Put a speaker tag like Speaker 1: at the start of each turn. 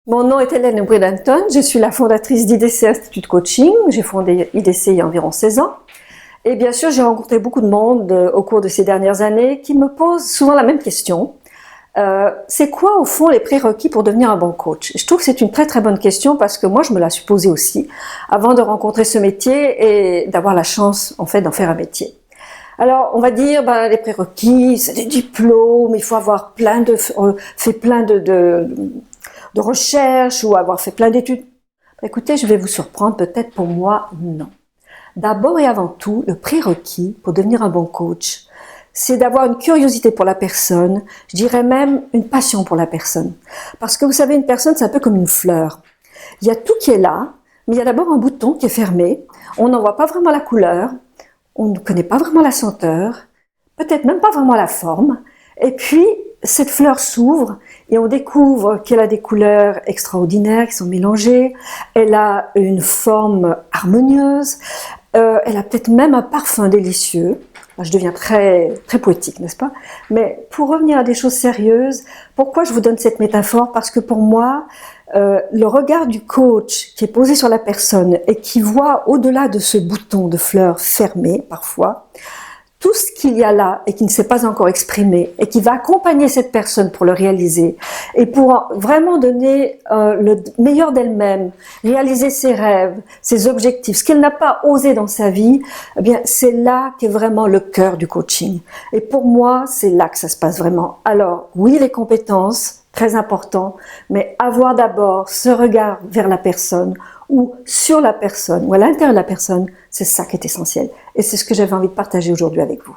Speaker 1: Mon nom est Hélène Bredenton, je suis la fondatrice d'IDC Institut de Coaching. J'ai fondé IDC il y a environ 16 ans. Et bien sûr, j'ai rencontré beaucoup de monde au cours de ces dernières années qui me pose souvent la même question. C'est quoi au fond les prérequis pour devenir un bon coach? Je trouve que c'est une très très bonne question parce que moi je me la suis posée aussi avant de rencontrer ce métier et d'avoir la chance en fait d'en faire un métier. Alors on va dire les prérequis, c'est des diplômes, il faut avoir fait plein de recherches ou avoir fait plein d'études. Écoutez, je vais vous surprendre, peut-être pour moi, non. D'abord et avant tout, le prérequis pour devenir un bon coach, c'est d'avoir une curiosité pour la personne, je dirais même une passion pour la personne. Parce que vous savez, une personne, c'est un peu comme une fleur. Il y a tout qui est là, mais il y a d'abord un bouton qui est fermé, on n'en voit pas vraiment la couleur, on ne connaît pas vraiment la senteur, peut-être même pas vraiment la forme, et puis cette fleur s'ouvre et on découvre qu'elle a des couleurs extraordinaires qui sont mélangées, elle a une forme harmonieuse, elle a peut-être même un parfum délicieux. Je deviens très poétique, n'est-ce pas? Mais pour revenir à des choses sérieuses, pourquoi je vous donne cette métaphore? Parce que pour moi, le regard du coach qui est posé sur la personne et qui voit au-delà de ce bouton de fleurs fermé parfois, tout ce qu'il y a là et qui ne s'est pas encore exprimé et qui va accompagner cette personne pour le réaliser et pour vraiment donner le meilleur d'elle-même, réaliser ses rêves, ses objectifs, ce qu'elle n'a pas osé dans sa vie, eh bien c'est là qu'est vraiment le cœur du coaching. Et pour moi, c'est là que ça se passe vraiment. Alors oui, les compétences, très important, mais avoir d'abord ce regard vers la personne ou sur la personne ou à l'intérieur de la personne, c'est ça qui est essentiel. Et c'est ce que j'avais envie de partager aujourd'hui avec vous.